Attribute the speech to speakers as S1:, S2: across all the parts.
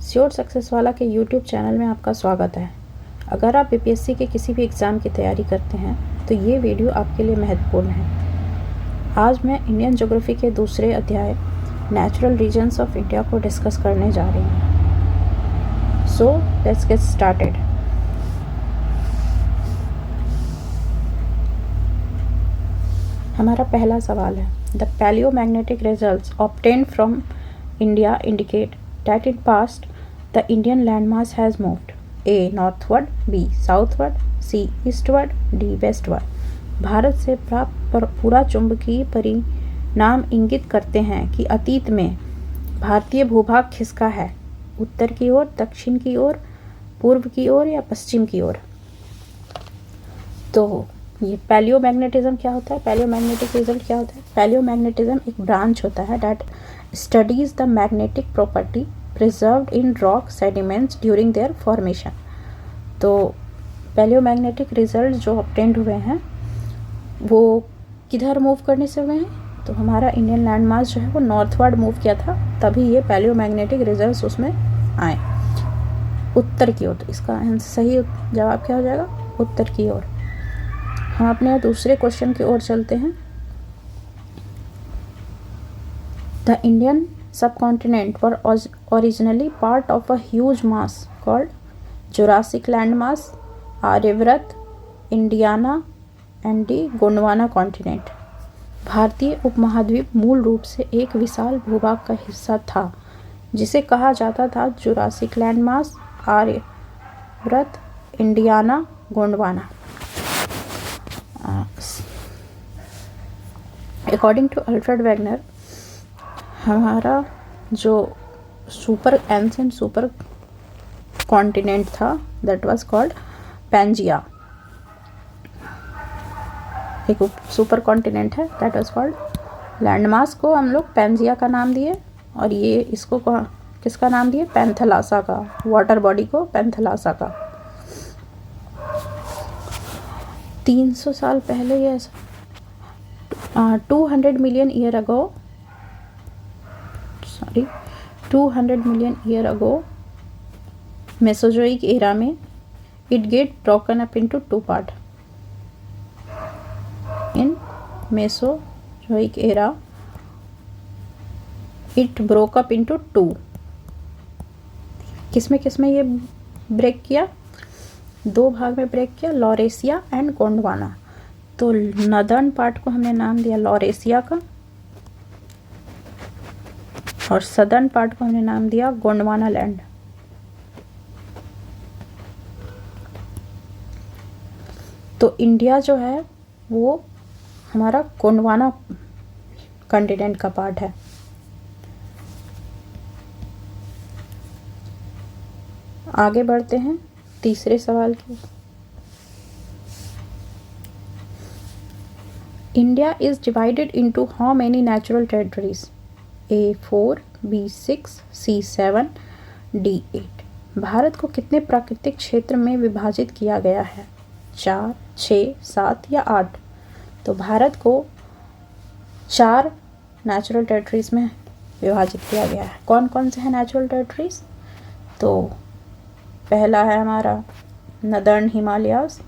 S1: Sure success वाला के YouTube channel में आपका स्वागत है। अगर आप बीपीएससी के किसी भी एग्ज़ाम की तैयारी करते हैं तो ये वीडियो आपके लिए महत्वपूर्ण है। आज मैं इंडियन ज्योग्राफी के दूसरे अध्याय नेचुरल रीजन्स ऑफ इंडिया को डिस्कस करने जा रही हूँ। So let's get started. हमारा पहला सवाल है, the paleomagnetic results obtained from India indicate that in past the Indian landmass has moved A. northward, B. southward, C. eastward, D. westward। Bharat से प्राप्त पूरा चुंबकीय परिणाम इंगित करते हैं कि अतीत में भारतीय भूभाग खिसका है, उत्तर की ओर, दक्षिण की ओर, पूर्व की ओर या पश्चिम की ओर। तो ये पैलियोमैग्नेटिज्म क्या होता है? पैलियोमैग्नेटिक रिजल्ट क्या होता है? पैलियोमैग्नेटिज्म एक ब्रांच होता है date studies the magnetic property preserved in rock sediments during their formation। तो पैलियोमैग्नेटिक रिजल्ट जो ऑब्टेन्ड हुए हैं वो किधर मूव करने से हुए हैं? तो हमारा इंडियन लैंड मास जो है वो नॉर्थवर्ड मूव किया था, तभी ये पैलियोमैग्नेटिक रिजल्ट्स उसमें आए, उत्तर की ओर। तो इसका सही जवाब क्या हो जाएगा? उत्तर की ओर। हम अपने दूसरे क्वेश्चन की ओर चलते हैं। The Indian subcontinent were originally part of a huge mass called Jurassic landmass, Aryavarta, Indiana and the Gondwana continent. भारतीय उपमहाद्वीप मूल रूप से एक विशाल भूभाग का हिस्सा था जिसे कहा जाता था Jurassic landmass, Aryavarta, Indiana, Gondwana. According to Alfred Wegener, हमारा जो सुपर एंशिएंट सुपर कॉन्टिनेंट था दैट वाज कॉल्ड पैंजिया। एक सुपर कॉन्टिनेंट है दैट वाज कॉल्ड लैंडमास को हम लोग पैंजिया का नाम दिए, और ये इसको किसका नाम दिए? पैंथेलासा का, वाटर बॉडी को पैंथेलासा का। 300 साल पहले ये 200 million year ago Mesozoic era में it get broken up into two part। in mesozoic era it broke up into two। किसमें ये ब्रेक किया? दो भाग में ब्रेक किया, लॉरेसिया एंड गोंडवाना। तो नदर्न पार्ट को हमने नाम दिया लॉरेसिया का और सदर्न पार्ट को हमने नाम दिया गोंडवाना लैंड। तो इंडिया जो है वो हमारा गोंडवाना कॉन्टिनेंट का पार्ट है। आगे बढ़ते हैं तीसरे सवाल की। India is divided into how many natural territories? A4, B6, C7, D8। Bharat को कितने प्राकृतिक क्षेत्र में विभाजित किया गया है? 4, 6, 7 या 8? तो भारत को 4 नेचुरल टेरिटरीज में विभाजित किया गया है। कौन कौन से हैं नेचुरल टेरिटरीज? तो पहला है हमारा नदर्न हिमालयाज,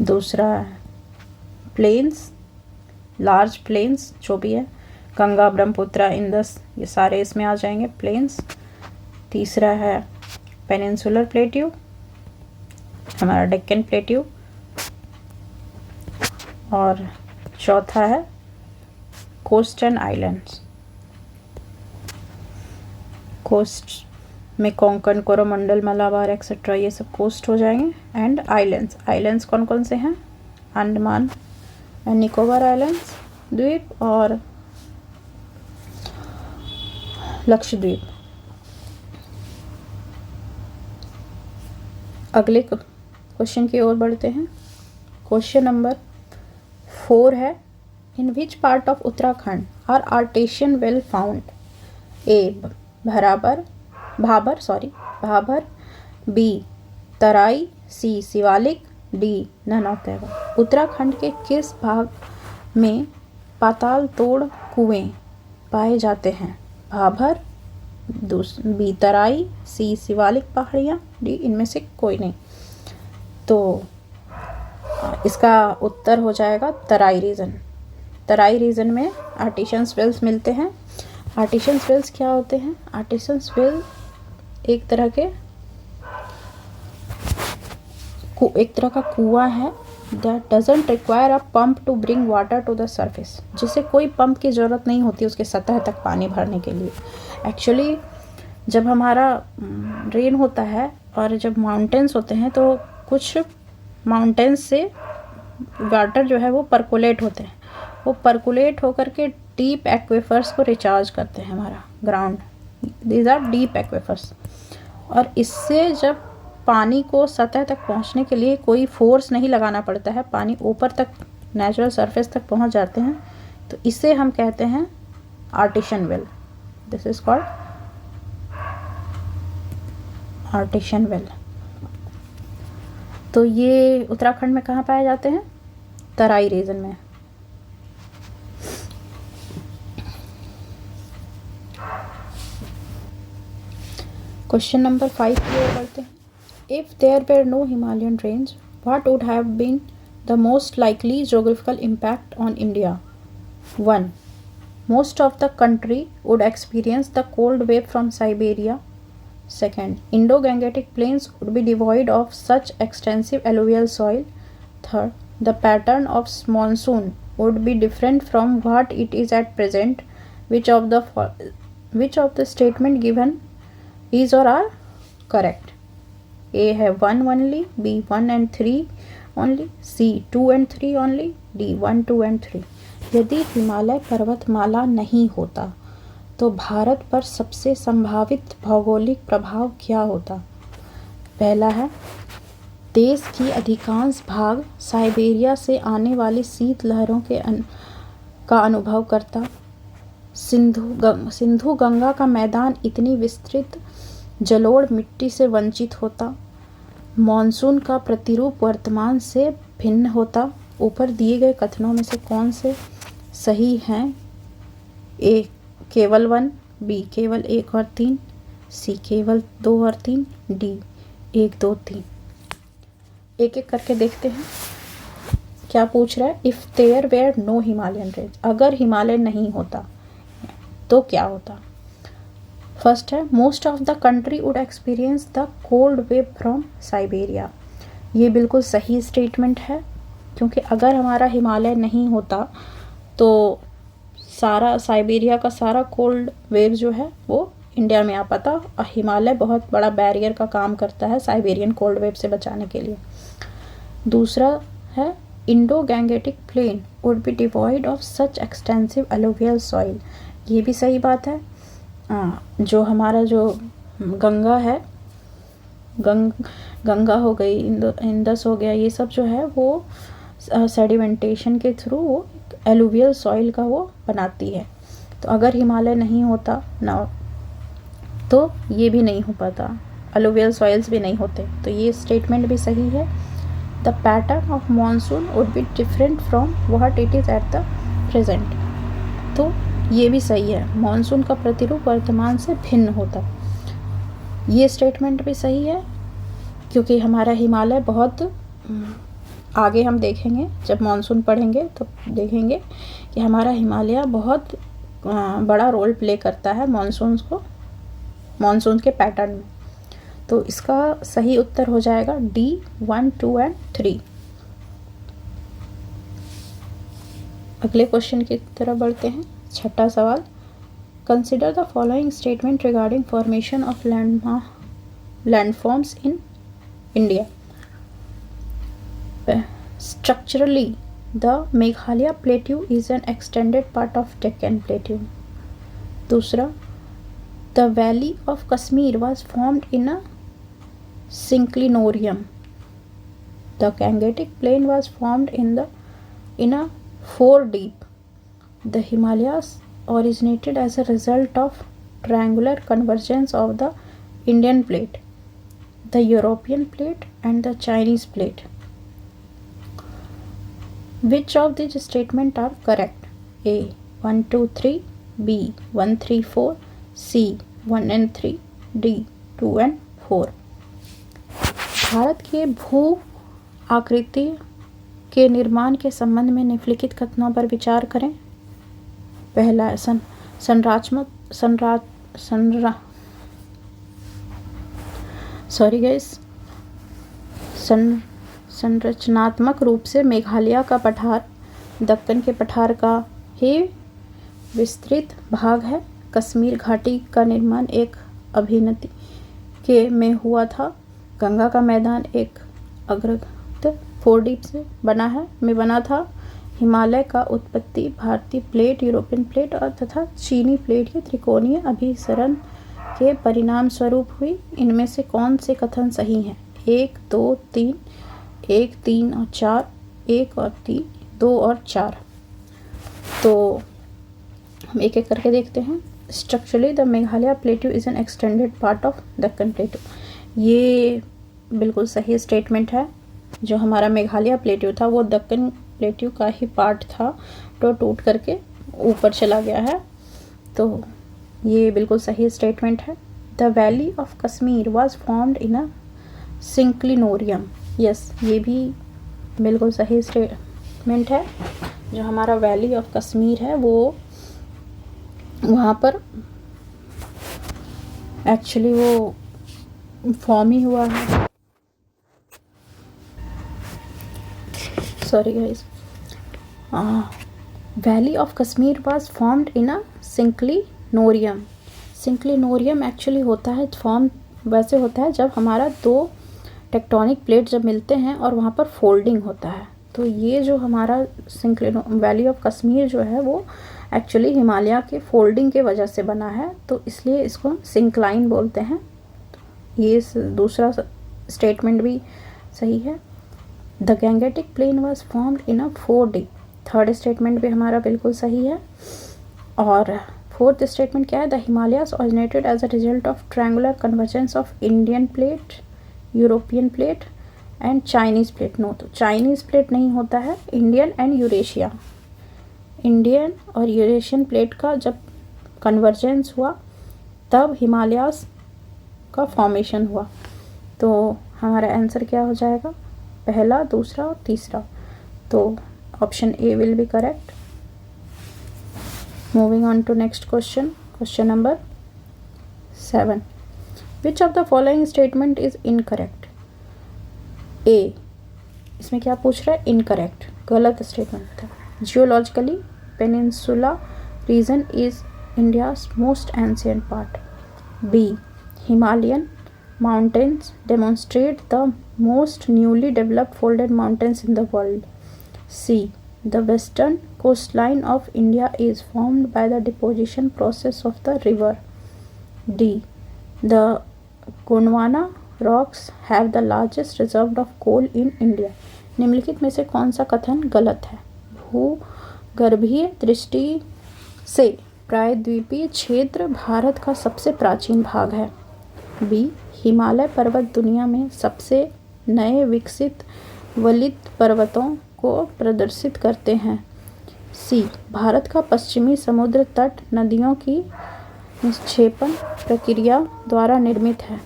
S1: दूसरा प्लेन्स, लार्ज प्लेन्स जो भी है, गंगा, ब्रह्मपुत्र, इंदस, ये सारे इसमें आ जाएंगे प्लेन्स। तीसरा है पेनिनसुलर प्लेट्यू, हमारा डेक्कन प्लेट्यू। और चौथा है कोस्टर्न आइलैंड्स। कोस्ट में कोंकण, कोरोमंडल, मलाबार एक्सेट्रा ये सब कोस्ट हो जाएंगे। एंड आइलैंड्स कौन कौन से हैं? अंडमान एंड निकोबार आइलैंड्स द्वीप और लक्षद्वीप। अगले क्वेश्चन की ओर बढ़ते हैं। क्वेश्चन नंबर 4 है, in which part of Uttarakhand are artesian well found? A Bhabar, B Terai, C Shiwalik, D none of the above. Uttarakhand के किस भाग में पाताल तोड़ कुएं पाए जाते हैं? भाभर, बी तराई, सी शिवालिक पहाड़ियाँ, डी इनमें से कोई नहीं। तो इसका उत्तर हो जाएगा तराई रीजन। तराई रीजन में आर्टिशियंस वेल्स मिलते हैं। आर्टिशियंस वेल्स क्या होते हैं? आर्टिशियंस वेल एक तरह का कुआं है that doesn't require a pump to bring water to the surface, जिसे कोई पंप की ज़रूरत नहीं होती उसके सतह तक पानी भरने के लिए। एक्चुअली जब हमारा रेन होता है और जब माउंटेन्स होते हैं तो कुछ माउंटेन्स से वाटर जो है वो परकोलेट होते हैं। वो परकोलेट होकर के डीप एक्वेफर्स को रिचार्ज करते हैं हमारा ground. These are deep aquifers. और इससे जब पानी को सतह तक पहुंचने के लिए कोई फोर्स नहीं लगाना पड़ता है, पानी ऊपर तक नेचुरल सरफेस तक पहुंच जाते हैं, तो इसे हम कहते हैं artisan well. This is called artisan well. तो ये उत्तराखंड में कहाँ पाए जाते हैं? तराई रीजन में। क्वेश्चन नंबर 5 की ओर बढ़ते हैं। If there were no Himalayan range, what would have been the most likely geographical impact on India? 1. Most of the country would experience the cold wave from Siberia. 2nd. Indo-Gangetic plains would be devoid of such extensive alluvial soil. 3rd. The pattern of monsoon would be different from what it is at present. Which of the statement given is or are correct? A है 1 only, B 1 and 3 only, C 2 and 3 only, D 1 2 and 3। यदि हिमालय पर्वतमाला नहीं होता तो भारत पर सबसे संभावित भौगोलिक प्रभाव क्या होता? पहला है, देश की अधिकांश भाग साइबेरिया से आने वाली शीत लहरों का अनुभव करता। सिंधु गंगा का मैदान इतनी विस्तृत जलोढ़ मिट्टी से वंचित होता। मॉनसून का प्रतिरूप वर्तमान से भिन्न होता। ऊपर दिए गए कथनों में से कौन से सही हैं? ए केवल 1, बी केवल 1 और 3, सी केवल 2 और 3, डी 1 2 3। एक एक करके देखते हैं क्या पूछ रहा है। If there were no Himalayan range, अगर हिमालय नहीं होता तो क्या होता? फर्स्ट है, most of the country would experience the cold wave from Siberia. ये बिल्कुल सही स्टेटमेंट है, क्योंकि अगर हमारा हिमालय नहीं होता तो सारा साइबेरिया का सारा कोल्ड वेव जो है वो इंडिया में आ पाता। और हिमालय बहुत बड़ा बैरियर का काम करता है साइबेरियन कोल्ड वेव से बचाने के लिए। दूसरा है, Indo Gangetic plain would be devoid of such extensive alluvial soil. ये भी सही बात है। जो हमारा जो गंगा है, गंगा हो गई, इंदस हो गया, ये सब जो है वो सेडिमेंटेशन के थ्रू वो एलुवियल सॉइल का वो बनाती है। तो अगर हिमालय नहीं होता ना तो ये भी नहीं हो पाता, एलुवियल सॉइल्स भी नहीं होते। तो ये स्टेटमेंट भी सही है। The pattern of monsoon would be different from what it is at the present. तो ये भी सही है, मॉनसून का प्रतिरूप वर्तमान से भिन्न होता। ये स्टेटमेंट भी सही है, क्योंकि हमारा हिमालय बहुत आगे हम देखेंगे, जब मॉनसून पढ़ेंगे तो देखेंगे कि हमारा हिमालय बहुत बड़ा रोल प्ले करता है मॉनसून के पैटर्न में। तो इसका सही उत्तर हो जाएगा डी 1 2 and 3। अगले क्वेश्चन की तरफ बढ़ते हैं। छठा सवाल, consider the following statement regarding formation of landforms in India. Structurally, the Meghalaya Plateau is an extended part of Deccan Plateau. दूसरा, the Valley of Kashmir was formed in a synclinorium. The Gangetic Plain was formed in a four deep. The Himalayas originated as a result of triangular convergence of the Indian plate, the European plate, and the Chinese plate. Which of these statements are correct? A 1 2 3, B 1 3 4, C 1 and 3, D 2 and 4। Bharat के भू आकृति के निर्माण के संबंध में निम्नलिखित कथनों पर विचार करें। पहला है संरचनात्मक रूप से मेघालय का पठार दक्कन के पठार का ही विस्तृत भाग है। कश्मीर घाटी का निर्माण एक अभिनति के में हुआ था। गंगा का मैदान एक अग्रगत 4D से बना था। हिमालय का उत्पत्ति भारतीय प्लेट, यूरोपियन प्लेट और तथा चीनी प्लेट के त्रिकोणीय अभिसरण के परिणाम स्वरूप हुई। इनमें से कौन से कथन सही हैं? 1 2 3, 1 3 और 4, 1 और 3, 2 और 4। तो हम एक एक करके देखते हैं। Structurally the Meghalaya plateau is an extended part of Deccan plateau. ये बिल्कुल सही स्टेटमेंट है। जो हमारा मेघालय प्लेट्यू था वो दक्कन प्लेट्यू का ही पार्ट था, तो टूट करके ऊपर चला गया है। तो ये बिल्कुल सही स्टेटमेंट है। The valley of Kashmir was formed in a synclinorium. Yes, ये भी बिल्कुल सही स्टेटमेंट है। जो हमारा वैली ऑफ कश्मीर है वो वहाँ पर एक्चुअली वो फॉर्म ही हुआ है। Sorry guys, valley of Kashmir was formed in a synclinorium. Synclinorium actually होता है, फॉर्म वैसे होता है जब हमारा दो टेक्टोनिक प्लेट जब मिलते हैं और वहाँ पर फोल्डिंग होता है। तो ये जो हमारा वैली ऑफ कश्मीर जो है वो एक्चुअली हिमालय के फोल्डिंग के वजह से बना है, तो इसलिए इसको हम सिंक्लाइन बोलते हैं। ये दूसरा स्टेटमेंट भी सही है। The Gangetic plain was formed in a 4D। Third statement भी हमारा बिल्कुल सही है। और फोर्थ स्टेटमेंट क्या है? The Himalayas originated as a result of triangular convergence of Indian plate, European plate and Chinese plate. No, तो चाइनीज़ प्लेट नहीं होता है, इंडियन एंड यूरेशिया। इंडियन और यूरेशियन प्लेट का जब कन्वर्जेंस हुआ तब हिमालयाज का फॉर्मेशन हुआ। तो हमारा आंसर क्या हो जाएगा? पहला, दूसरा और तीसरा। तो option A will be correct. Moving on to next question, question number 7। Which of the following statement is incorrect? A, इसमें क्या पूछ रहा है? इनकरेक्ट, गलत स्टेटमेंट था। Geologically peninsula region is India's most ancient part. B, Himalayan mountains demonstrate the most newly developed folded mountains in the world. C, the western coastline of India is formed by the deposition process of the river. D, the Gondwana rocks have the largest reserve of coal in India. निम्नलिखित में से कौन सा कथन गलत है? भूगर्भीय दृष्टि से प्रायद्वीपीय क्षेत्र भारत का सबसे प्राचीन भाग है। बी, हिमालय पर्वत दुनिया में सबसे नए विकसित वलित पर्वतों को प्रदर्शित करते हैं। सी, भारत का पश्चिमी समुद्र तट नदियों की निक्षेपण प्रक्रिया द्वारा निर्मित है।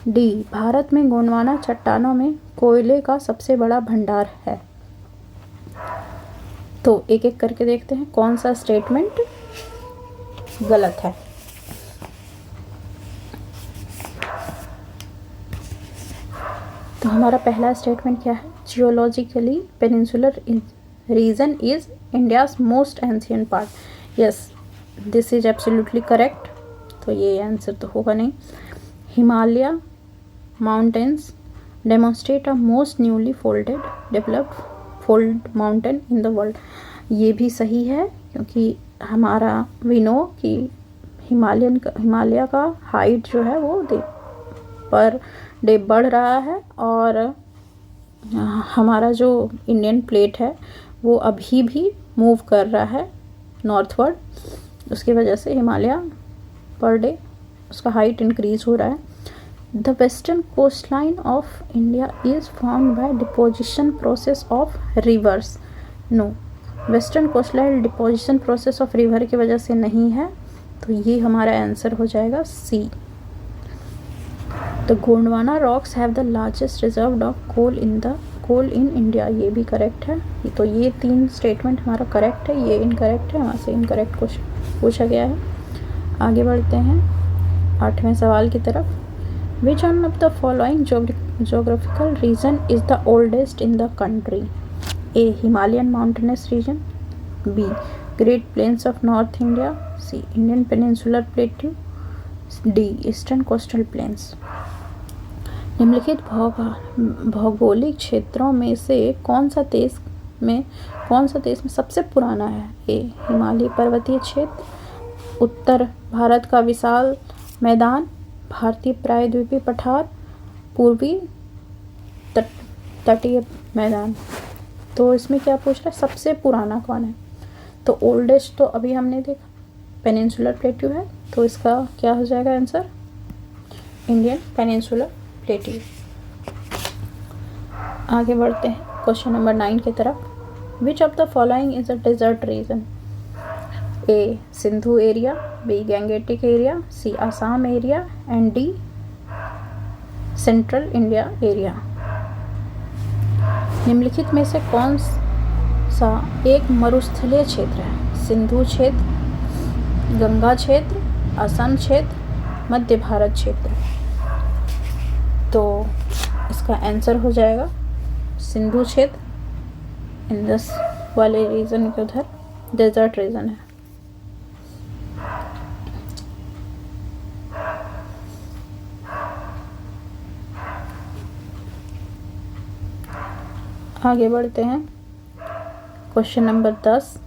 S1: डी, भारत में गोंडवाना चट्टानों में कोयले का सबसे बड़ा भंडार है। तो एक एक करके देखते हैं कौन सा स्टेटमेंट गलत है। तो हमारा पहला स्टेटमेंट क्या है? Geologically peninsular reason is India's most ancient part. Yes, this is absolutely correct. तो ये आंसर तो होगा नहीं। Himalaya mountains demonstrate a most newly developed fold mountain in the world. ये भी सही है, क्योंकि हमारा वी नो कि हिमालय का हाइट जो है वो पर डे बढ़ रहा है, और हमारा जो इंडियन प्लेट है वो अभी भी मूव कर रहा है नॉर्थवर्ड। उसकी वजह से हिमालय पर डे उसका हाइट इंक्रीज हो रहा है। The western coast line of India is formed by deposition process of rivers. No, western coastline deposition process of river की वजह से नहीं है, तो ये हमारा आंसर हो जाएगा C. The Gondwana rocks have the largest reserve of coal in India, ये भी करेक्ट है। तो ये 3 स्टेटमेंट हमारा करेक्ट है, ये इनकरेक्ट है, वहाँ से इनकरेक्ट क्वेश्चन पूछा गया है। आगे बढ़ते हैं 8वें सवाल की तरफ। Which one of the following geographical region is the oldest in the country? A Himalayan mountainous region, B great plains of north India, C Indian peninsular plateau, D eastern coastal plains. निम्नलिखित भौगोलिक क्षेत्रों में से कौन सा देश में सबसे पुराना है? ए हिमालय पर्वतीय क्षेत्र, उत्तर भारत का विशाल मैदान, भारतीय प्रायद्वीपीय पठार, पूर्वी तटीय मैदान। तो इसमें क्या पूछ रहा है, सबसे पुराना कौन है? तो ओल्डेस्ट तो अभी हमने देखा पेनिनसुलर प्लेट्यू है, तो इसका क्या हो जाएगा आंसर? Indian peninsular plateau. आगे बढ़ते हैं क्वेश्चन नंबर 9 की तरफ। Which of the following is a desert region? A Sindhu area, B gangetic area, C Assam area and D central India area. निम्नलिखित में से कौन सा एक मरुस्थलीय क्षेत्र है? सिंधु क्षेत्र, गंगा क्षेत्र, असम क्षेत्र, मध्य भारत क्षेत्र। तो इसका आंसर हो जाएगा सिंधु क्षेत्र। इंडस वाले रीजन के उधर डेजर्ट रीजन है। आगे बढ़ते हैं question number 10।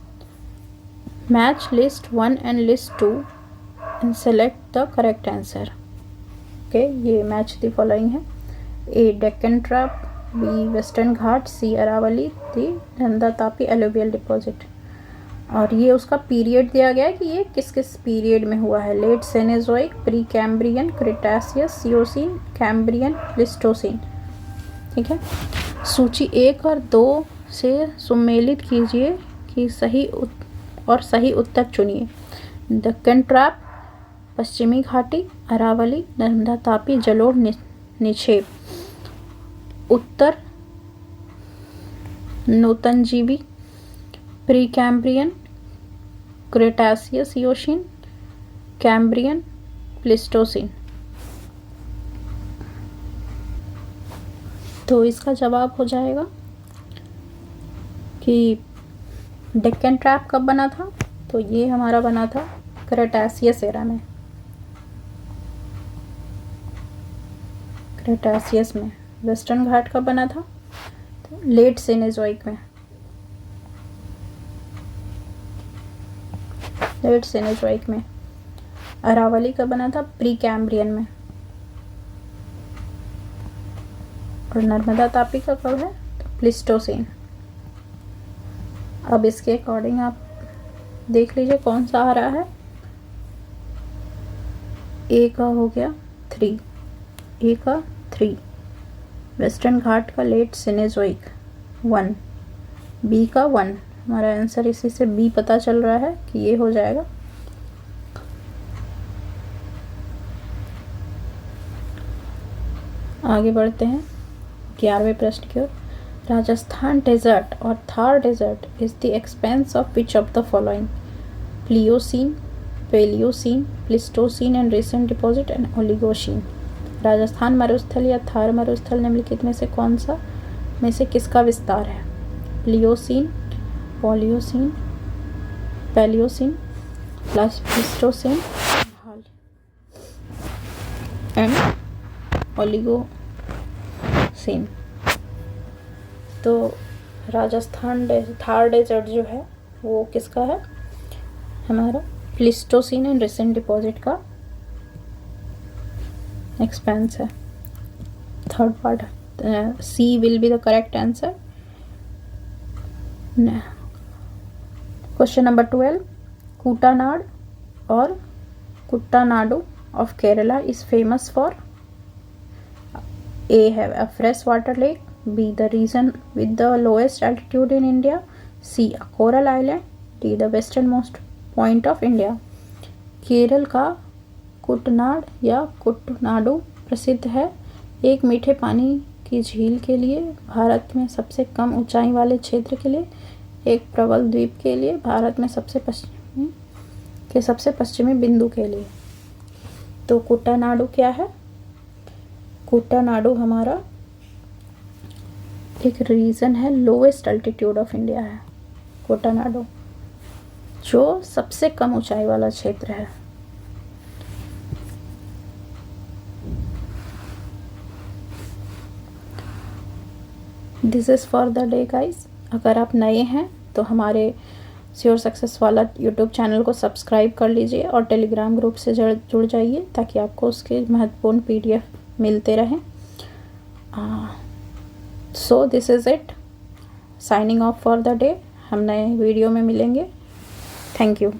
S1: Match list 1 and list 2 and select the correct answer. Okay, ये मैच द फॉलोइंग है। A Deccan trap, B western Ghat, C Aravalli, D Nanda Tapi alluvial deposit. और ये उसका पीरियड दिया गया है कि ये किस किस पीरियड में हुआ है। Late Cenozoic, pre Cambrian, Cretaceous, Eocene, Cambrian, Pleistocene. ठीक है, सूची 1 और 2 से सम्मिलित कीजिए कि सही उत्तर चुनिए। दक्कन ट्रैप, पश्चिमी घाटी, अरावली, नर्मदा तापी जलोढ़ निक्षेप। उत्तर नूतनजीवी, प्री कैम्ब्रियन, क्रेटासियस इयोशीन, कैम्ब्रियन, प्लिस्टोसीन। तो इसका जवाब हो जाएगा कि डेक्कन ट्रैप कब बना था? तो ये हमारा बना था क्रेटासियस एरा में, क्रेटासियस में। वेस्टर्न घाट कब बना था? तो लेट सेनेजोइक में, लेट सेनेजोइक में। अरावली कब बना था? प्री कैम्ब्रियन में। और नर्मदा तापी का कब है? तो प्लिस्टोसीन। अब इसके अकॉर्डिंग आप देख लीजिए कौन सा आ रहा है। ए का हो गया 3, ए का 3, वेस्टर्न घाट का लेट सेनेजोइक 1, बी का 1। हमारा आंसर इसी से बी पता चल रहा है कि ये हो जाएगा। आगे बढ़ते हैं 11वें प्रश्न की ओर। राजस्थान डेजर्ट और Thar desert is the expanse of which of the following? Pliocene, Paleocene, Pleistocene and recent deposit and Oligocene. Rajasthan मरुस्थल या थार मरुस्थल निम्नलिखित में से कौन सा में से किसका विस्तार है? Pliocene, Paleocene, Paleocene, Pleistocene and Oligocene. तो राजस्थान थार डेजर्ट जो है वो किसका है? हमारा प्लिस्टोसीन एंड रिसेंट डिपॉजिट का एक्सपेंस है। Third part C will be the correct answer. Question number 12। Kuttanad और Kuttanad of Kerala is famous for? A. Have a fresh water lake, B. The region with the lowest altitude in India, C a coral island, D the western most point of India. Kerala का कुटनाड या कुटनाडु प्रसिद्ध है, एक मीठे पानी की झील के लिए, भारत में सबसे कम ऊंचाई वाले क्षेत्र के लिए, एक प्रबल द्वीप के लिए, भारत में सबसे पश्चिमी बिंदु के लिए। तो कुटनाडु क्या है? कुटनाडु हमारा एक रीजन है, लोएस्ट अल्टीट्यूड ऑफ इंडिया है कुटनाडु, जो सबसे कम ऊंचाई वाला क्षेत्र है। This is for the day guys. अगर आप नए हैं तो हमारे श्योर सक्सेस वाला यूट्यूब चैनल को सब्सक्राइब कर लीजिए और टेलीग्राम ग्रुप से जुड़ जाइए ताकि आपको उसके महत्वपूर्ण PDF मिलते रहें। So this is it, signing off for the day. हम नए वीडियो में मिलेंगे। Thank you.